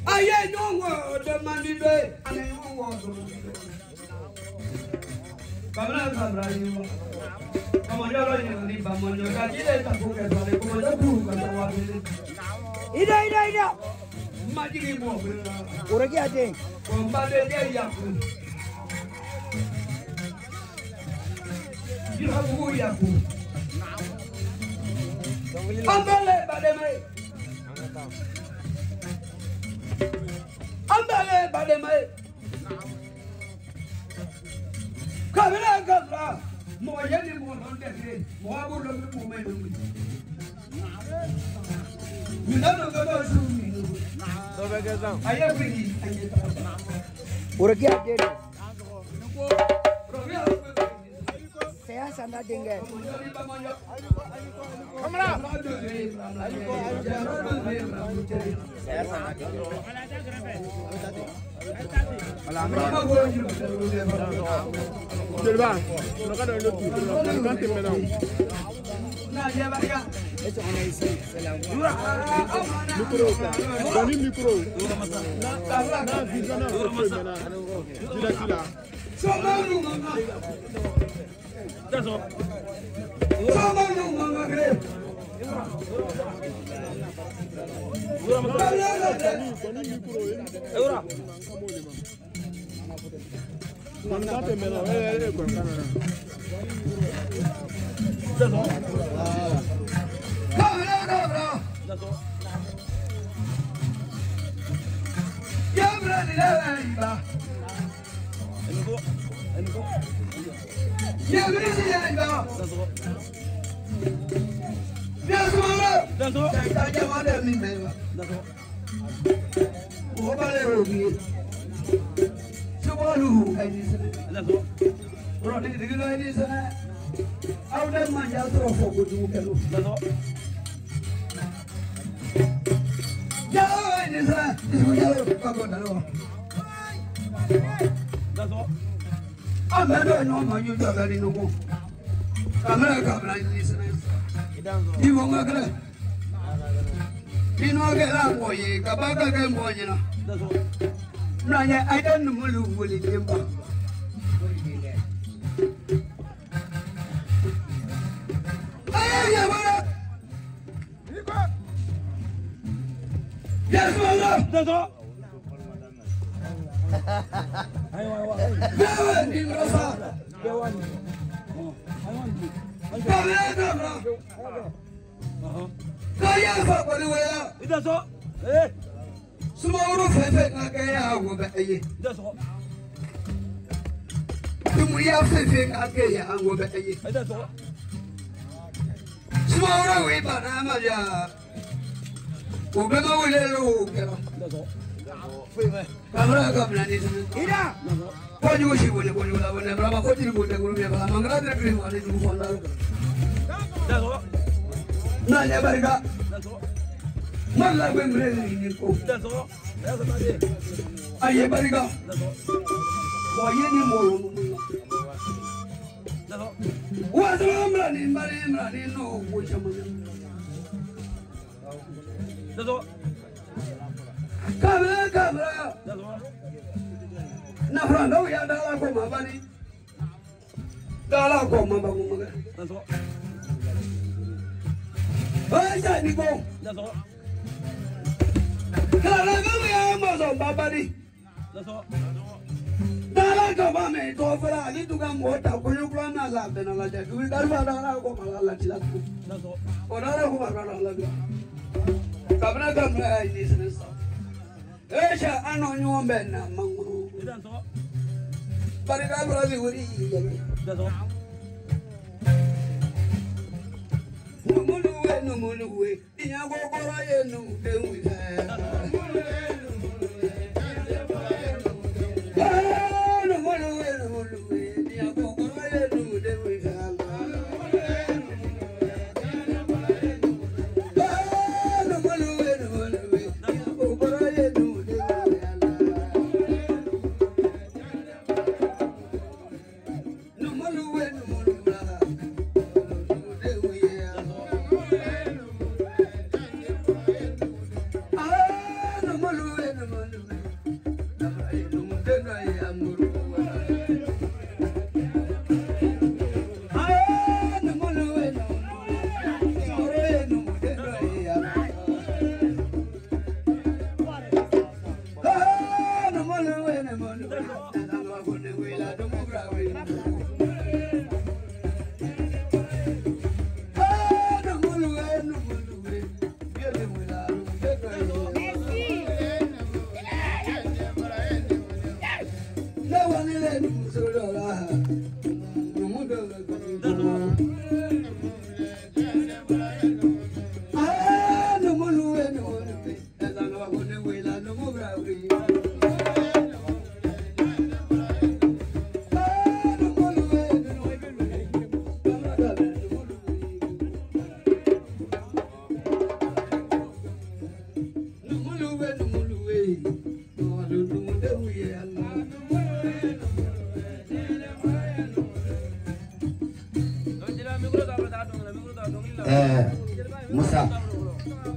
Aye no word the money day and I no word. Kamera you. Come on, you're in the Bamon, you got it. Come on, Ida. Magic mo. Uragi ate. Kumbade yaku. You have who yaku. Ambale bademe. Ambale bademe. Kabra. Mo yeni mo londe. Mo abu lo mo me lo. You never go to me. Aye bini. Uragi ate. Saya sana dengar. Kamera. Saya sana. Jelba, no kada lo tu, kan te mena. Na ya bariga. Itu ana isi. Micro. Dani micro. Na vision na ko mena. Tila. Somalu mama. Daso. Somalu mama kre. Dani micro. Eura. Manda te mena, ko kana. Daso. Kabra. Daso. Ya brani la iba. Engo. Ya brani la iba. Daso. Daso. Ta jamada mi me. Daso. Mo bale rogi. Subalu ai Daso. Rodi digilo ai sana. Auda manja tro fogo du kelo. Daso. Ya ai sana. Isu ya pago dalo. Daso. Amado no ma yu jagari no ko. Kamera ni sana. Idanzo. Iwo ngakle. Dino ke la boye kabaka ke mbonye na. Daso. Nanya aida numulu wuli temba. Ayya bana. Yes mama. Daso. Dewan di rasa. Dewan. Kamera. Kaya fa kwani wala. Idaso. Sumawuru fefe ngakaya wo ba aye. Idaso. Tumu ya fefe ngakaya wo ba aye. Idaso. Sumawuru we bana ma ya. Wo ba ma wele lo kera. Idaso. Kamera ni sana. Ida. Kwani wo shi wole kwani wala wala brama ko tiri ko te guru me bala mangara tre kri wale du fonda. Daso. Na ya barika. Daso. Malla gwe mre ni ko. Daso. Daso made. Aye barika. Daso. Wo ye ni mo lo. Daso. Wa zo mra ni no wo chamanya. Daso. Kamera. Daso. Na franga ya dala ko mabani. Dala ko mabagu maga. Daso. Aja ni ko. Daso. Dala ko ya mazo babani. Daso. Dala ko ba me to fara ni tu ga mota ko yo kula na la bena la ja. Du garba dala ko mala la tila. Daso. O dala ko ba la ga. Kamera ni sana. Esha ano nyombe na mangu. Idanso. Barika brazi wuri. Daso. Numuluwe. Inya go kora ye nu dewi.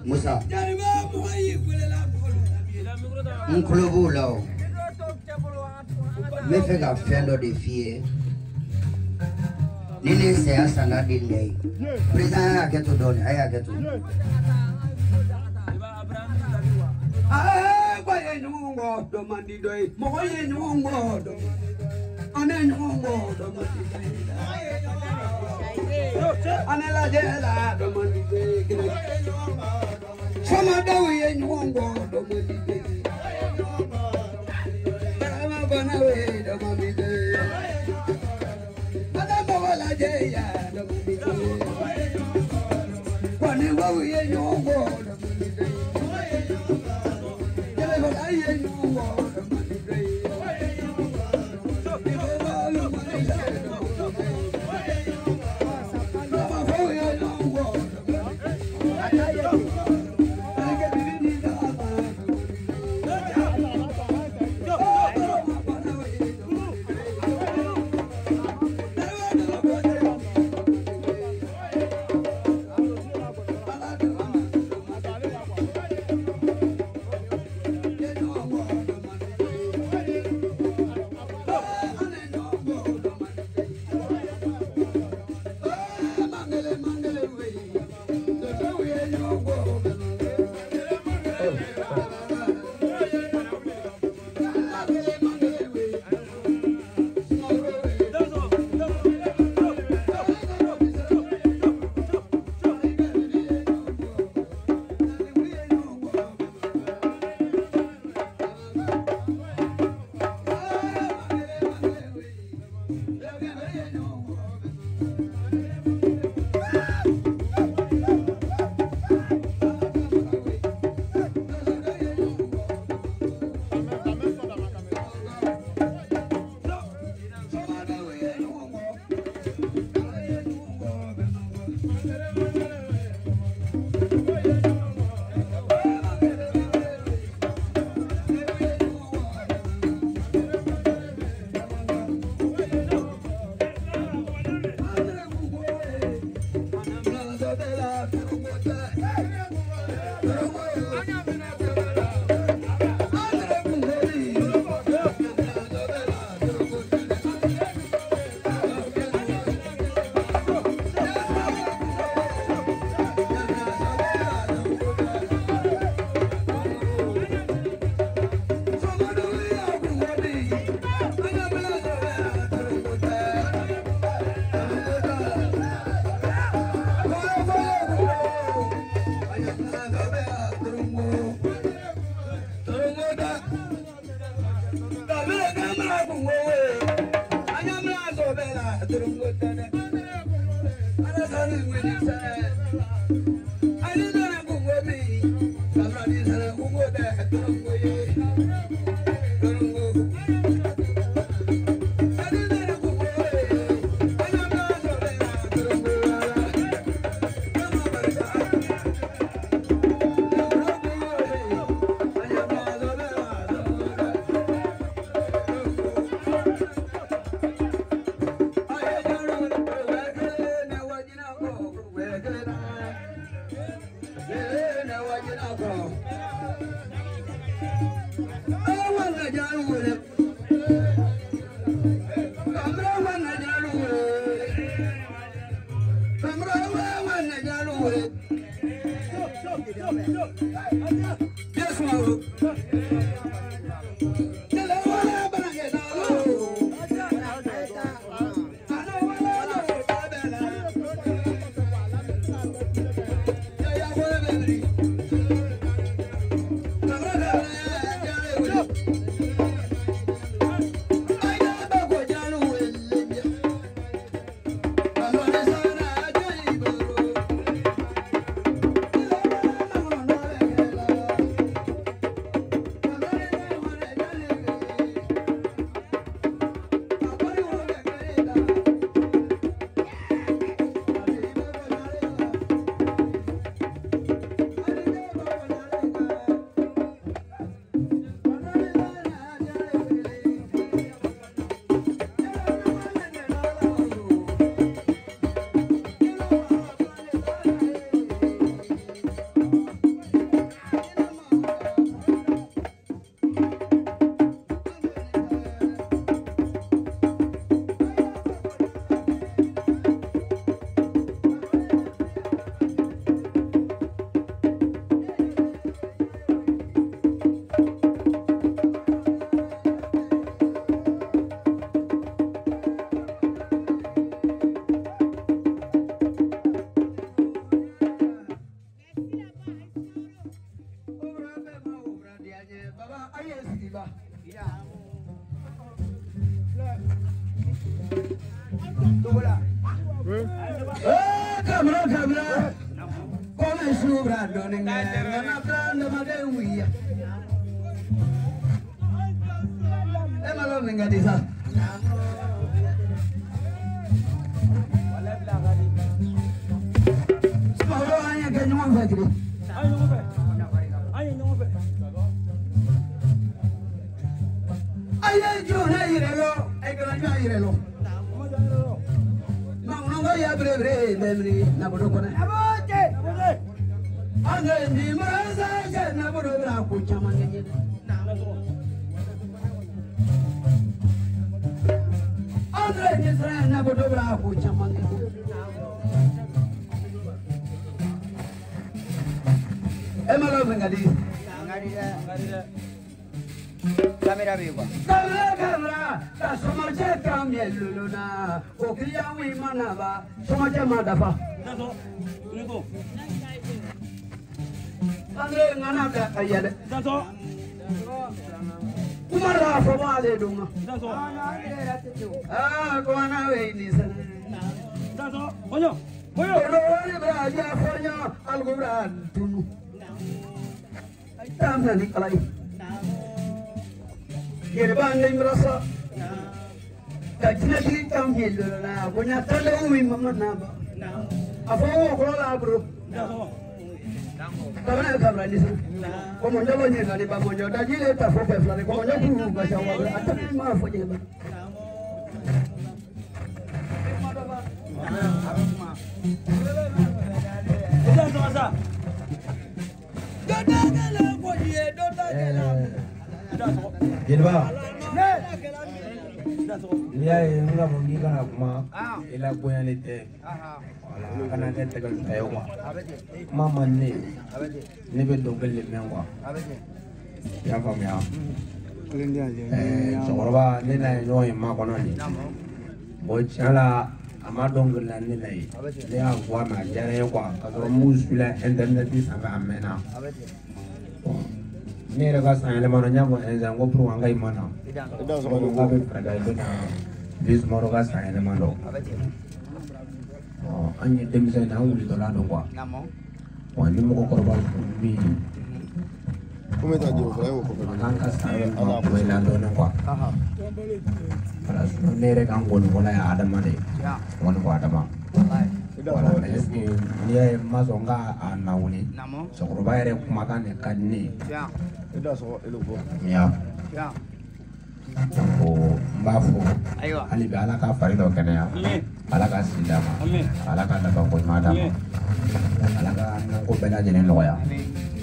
Musa Nkolobo là me fait ka fɛn dɔ de f'i ye ni ne saya sanga den dɛ président y'a kɛ to dɔɔni a y'a kɛ to ba ye ɲɔgɔn kɔ dɔ man di dɔ ye mɔgɔ ye ɲɔgɔn kɔ dɔ an bɛ ɲɔgɔn kɔ dɔ man di dɔ ye an bɛ lajɛ la dɔ man di dɔ ye sama daw ye ɲɔgɔn kɔ dɔ man di dɔ ye barama bana ye dɔ man di dɔ ye ada mɔgɔ lajɛ ya dɔ man di dɔ ye kɔni baw ye ɲɔgɔn kɔ dɔ man di dɔ ye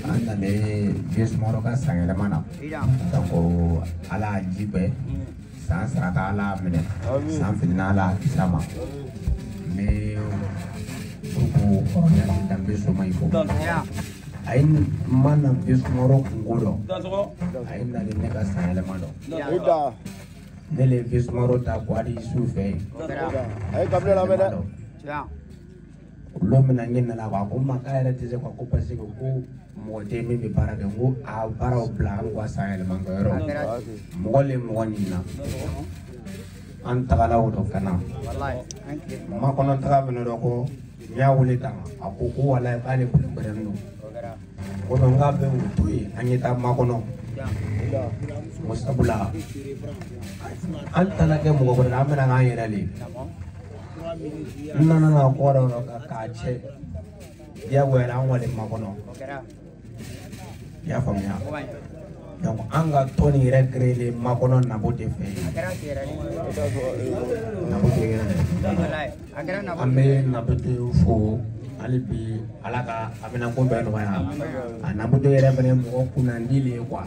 anda le Yesu moro ka sangele mana donc ala jibe san saraka ala mene san fidina ala kisama me ko ya dambe so mai ko ain mana Yesu moro ngolo ain na le ka sangele mano nele Yesu moro ta kwadi sufe ay kamle la mena lo mena ngina la ko makaya teze kwa ko pasi ko mo te mi para de ngo a para o plan ko sangele mangoro mo le mo ngina antagala wodo kana wallahi ma kono taga beno do ko ya wuli tanga akoko wala bale ko berenu ko do ngabe wutuyi anyita ma kono mustabula antala ke mo ko na mena nga yele nana ko ro ka che ya wera wale ma kono ya famia donc anga toni regrele ma kono na bote fe na bote ambe na bote fo alibi alaka amena ko be no ya na bote re bene mo kuna ndile kwa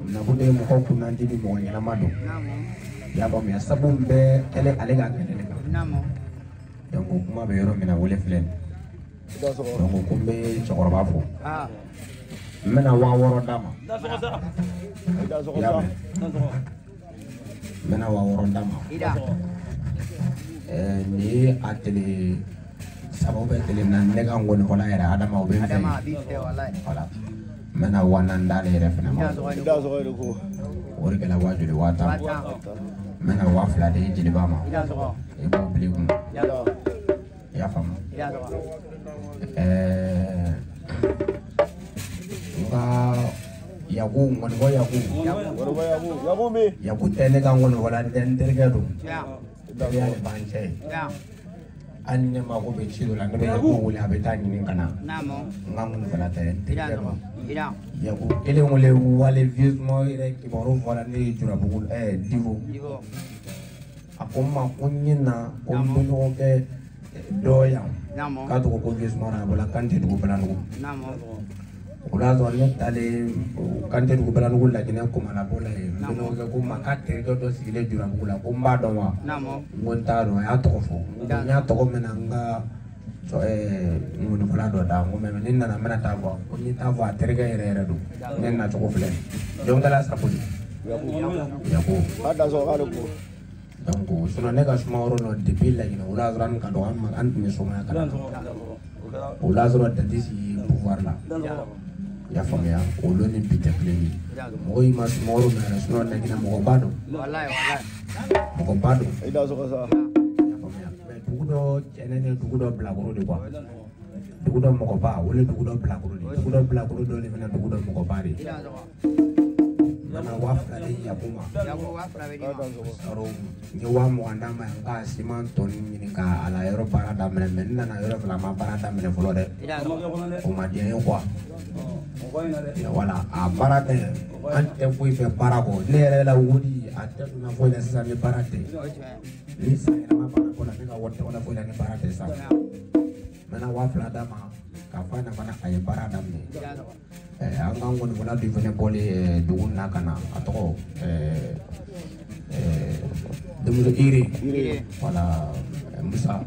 na bote mo ko kuna ndile mo nyana mado ya ba mi sabumbe ele alega kene namo donc kuma be yoro mina wole flen donc kumbe chokoroba fo mena wa woro dama mena wa woro dama ni ateli sababu ateli na nega ngoni wala era adama o be wala mena wana ndale refna ma wori kala wajuli wata mena wa fla de jili bama e bo blikum ya fam yagu ngoni go yagu me yagu tele ka ngoni wala den derga do ya le banche anne ma go be chido la ngbe yagu wala be tani nin kana namo ngamun wala te derga do yagu ele ngole wale vieux mo ire ki boro wala ni jura bugul divo akoma kunyina ombuno ke doya namo ka to ko vieux mo na wala kante do balanu namo kula zo ne tale kante du bala ngul la gina ko mala bola e no ga ko makate do sigile jura ngula ko mbado wa namo ngonta do ya to fo nya to ko menanga so ngun bala do da ngo men ninna na mena ta bo ko ni ta bo terga ere do nenna to ko fle jom dala sa poli ya ko ada zo ga ko donc suna ne ga suma oro no depuis la gina ula zran ka do am an ni suma ka ula zro da disi pouvoir la ya famia olo ni pite pleni moi mas moro na sino na kina mo bado wallahi mo bado ida so sa ya famia be dugudo chenene dugudo blagoro de kwa dugudo mo ba wole dugudo blagoro do le na dugudo mo ba de na wafla de ya wafla be aro ni wa mo andama nga siman toni ni ka ala yoro parada men na yoro fla ma parada men flore o ma de kwa wala a barate ante fui fe parago ne la wudi ate na foi la sa ni barate ni sa na ma parago na ka wote wala foi la ni barate sa mana wafla dama ka fana bana ay barada me anga ngoni wala di vene bole dugun na kana atoko demu iri wala musa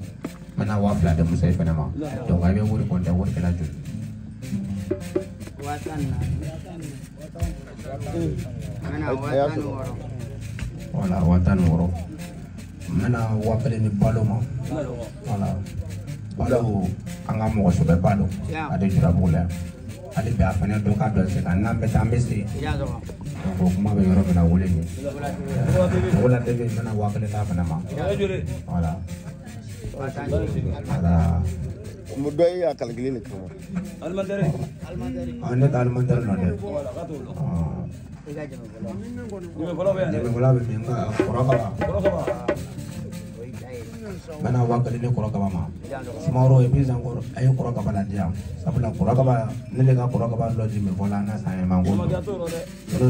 mana wafla de musa fana ma donc ay wuri ko de wuri kala jul wala watan woro mana wapele ni paloma wala balo anga mo so be balo ade jura bula ade be afana do ka do se kana be tambesi ko kuma be yoro na wole ni wala de be mana wakale ta bana ma wala wala mudai akal gilin ko almandari ane almandari no de mana wakali ne koroka ma smaro e bizan ko ay koroka bala dia sabula koroka ba ne le ga koroka ba lo jimi bola na sa e mango no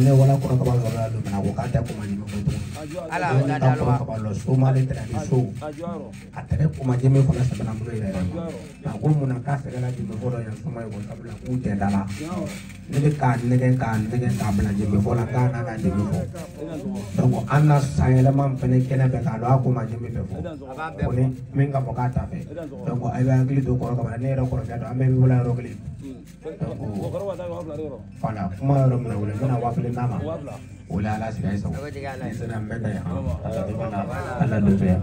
ne wala koroka ba lo na ko kata ko mani ko Ala ka kabalo soma le tera di so atere kuma jeme fana sabana mulo ire na ko muna ka segala jeme foro ya soma yo kabla ku te dala ne ka bla jeme foro ka na jeme foro donc anna sayela mam fene kene be ka do akuma jeme be foro ko ni min ka bokata fe donc ay ba gli do ko ka ne ro ko ga do ambe bi wala ro gli voilà kuma ro na wala na wafle nama wala ala siga iso sana mbeka ya ala do ya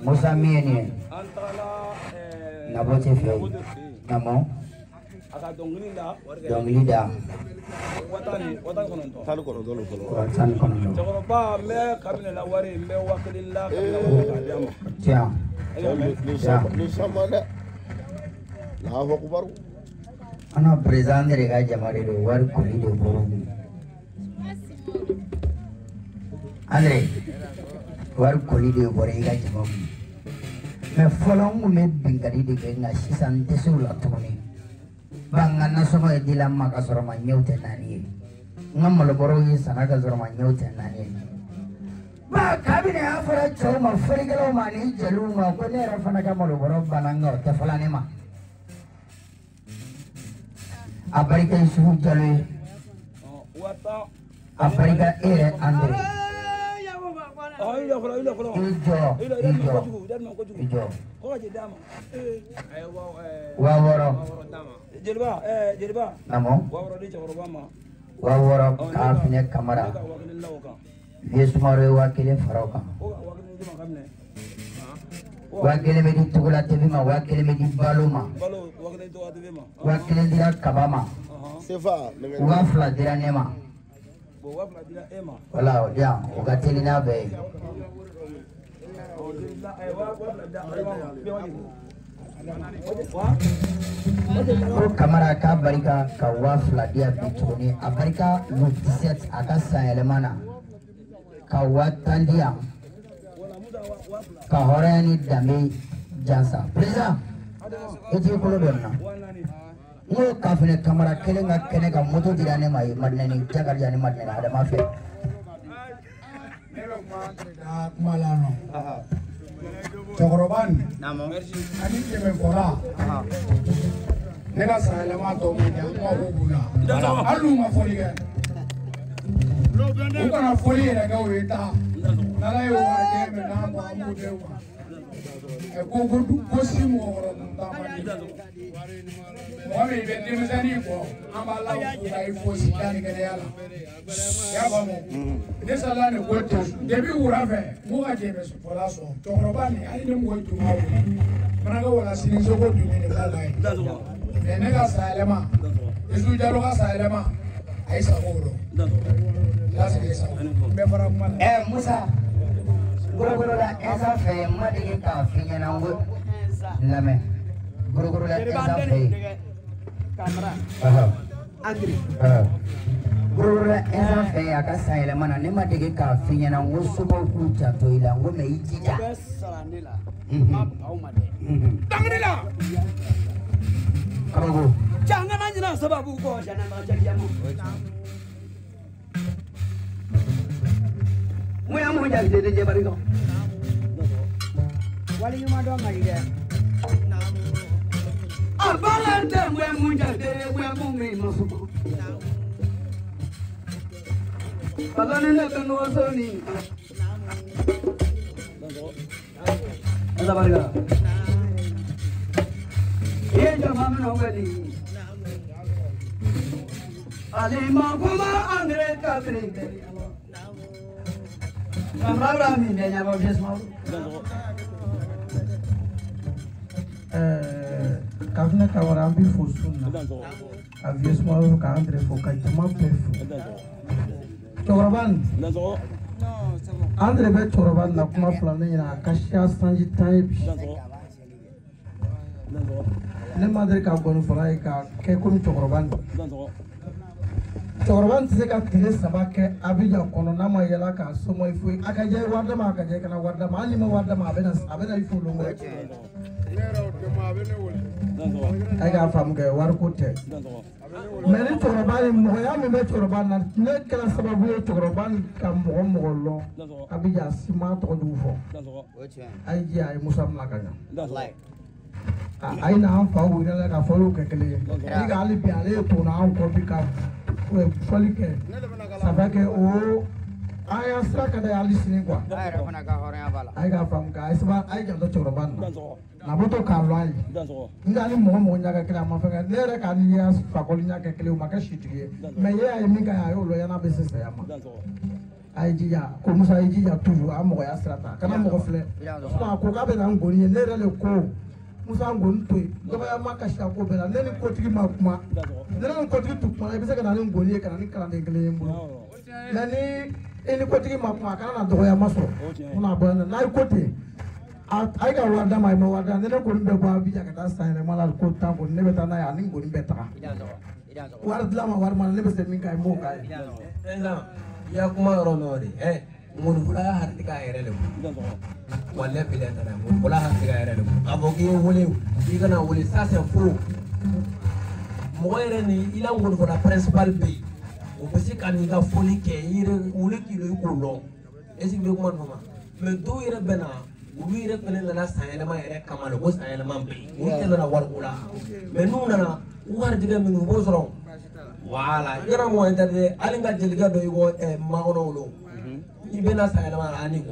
Musa Mieni Nabote Fe Namo Donglida Talu kono dolo. Watan Kono Jagoroba me kabine la wari me wakililla Tia Ni samana. Allahu akbar. Ana present rega jamare do war kuli do boro Andre war kuli do boro ga jamam me folong me bingari de ga sisan tesula tumoni bangan na somo edila maka soroma nyote nani ngamalo boro yi sanaga soroma nyote nani ba kabine afara choma ferigalo mani jaluma ko ne rafana kamalo boro bananga tafalane ma Aparika Yusufu Jalwe Aparika Ere Andre Ijo Waworo Namo Waworo Kafine Kamara Yesumare Wakile Faroka Wakile Medi Tugula Tevima Wakile Medi Baluma Wakile Dira Kabama Sefa. Wafla Dira Nema Wala dia ugatili na be Kamara ka barika ka wafla dia bituni abarika lu 17 akasa elemana ka watandia ka horani dame jansa preza eti ko donna ngo kafine kamara kelenga kenega moto dirane mai madnani jagar jani madnani ada mafe malano Cokroban namo ani keme fora nega salama to mo ya mo bubula alu ma foli ga uko na foli era ga weta nala yo wa je me na mo amu de wa e ko ko si mo woro ndamani Wami bende mzani ko amala uta ifosi yani kene yala ya bamu nesa lane goto debi urafe muga jebe so pola so tokrobani ali ne mo tu mawo managa wala sinin so ko dumi ne kala ai ne ga salema isu jaro ga salema ai saboro lasi ke sa be fara man Musa guru la esa fe madigi ka finya na ngo lame guru la esa fe kamera Andri guru la esa fe akasa ile mana ne madigi ka finya na ngo subo ku chato ila ngo me ijija salandila dangrila kago jangan nanya sababu ko jana ma jakiamu muya mo jadi de bariko wali yuma do ngari de abalante muya mo jadi muya mo me masuko balane ne kanu asoni ada barika ye jamanu no gadi ali ma kuma andre kapre Kamera mi denya bagus mau. Kafna kawarambi fosuna. Avies mau ka andre foka itama pefu. Choroban. Andre be choroban na kuma fulani na kashia sanji type. Ne madre ka gonu fulai ka ke kun choroban. Choroban se ka tile sabake abija kono na ma yela ka somo ifu akaje warda ma akaje kana warda ma alima warda ma abena ifu longo ai ka faamu kɛ wariko tɛ mais ni cɛkɔrɔba ye mɔgɔya min bɛ cɛkɔrɔba na ne kɛra sababu ye cɛkɔrɔba ka mɔgɔ lɔn a bɛ jan sima tɔgɔ jugu fɔ a ye ji a ye musa bila ka ɲa a ye n'an fa wele la ka fɔliw kɛ kelen ye ni ka hali bi ale ye tonna anw kɔ bi ka fɔli kɛ saba kɛ o an y'an sira ka da hali sini quoi a ye k'a faamu kɛ a ye janto cɛkɔrɔba na na bɔ to k'a lɔn a ye nka hali mɔgɔ ɲɛ kɛ kelen a ma fɛn kɛ ne yɛrɛ k'a ni ye fakɔli ɲɛ kɛ kelen o ma kɛ sitigi ye mais ye a ye min kɛ a y'o lɔn yan'a bɛ se saya ma a ye jija ko musa ye jija toujours a mɔgɔya sira ta kana mɔgɔ filɛ a ko k'a bɛ na n goni ye ne yɛrɛ le ko musa n goni to yen dɔgɔya ma kasi a ko bɛɛ la ne ni kotigi ma kuma ne ni kotigi tu kuma i bɛ se ka na ni n goni ye ka na ni kalanden kelen ye n bolo mais ni e ni kotigi ma kuma a kana na dɔgɔya ma sɔrɔ ko n'a bɔra n'a ye ko ten a ye ka wari d'a ma a ye ma wari d'a ma ne kɔni bɛ bɔ a bija ka taa san yɛlɛma la ko tan kɔni ne bɛ taa n'a ye ani n goni bɛ taga wari dilan ma wari ma ne bɛ se min k'a ye n b'o k'a ye. I y'a kuma yɔrɔ mɛn o de ŋɔnifɔla y'a hakili k'a yɛrɛ de kun wale bila tana ŋɔnifɔla hakili k'a yɛrɛ de kun k'a fɔ k'i ye wele i kana wele ça c'est faux mɔgɔ yɛrɛ ni i la ŋɔnifɔla principal bɛ yen o bɛ se ka n'i ka fɔli kɛ i yɛrɛ wele k'i lo i k'o lɔn est-ce que i bɛ kuma ninnu ma mais dɔw yɛrɛ bɛ na olu yɛrɛ fana nana san yɛlɛma yɛrɛ kama de ko san yɛlɛma bɛ yen olu tɛ nana wariko la mais n'u nana warijɛgɛ minnu b'o sɔrɔ voilà yɔrɔ mɔgɔ intérêt hali ka jelikɛ dɔ i ko makɔnɔ wolo i bɛna san yɛlɛma la ani ko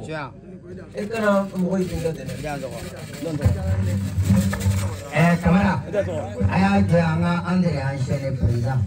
e kana mɔgɔ in denkɛ dɛmɛ Kamara a y'a jɛ an yɛrɛ y'an sɛnɛ président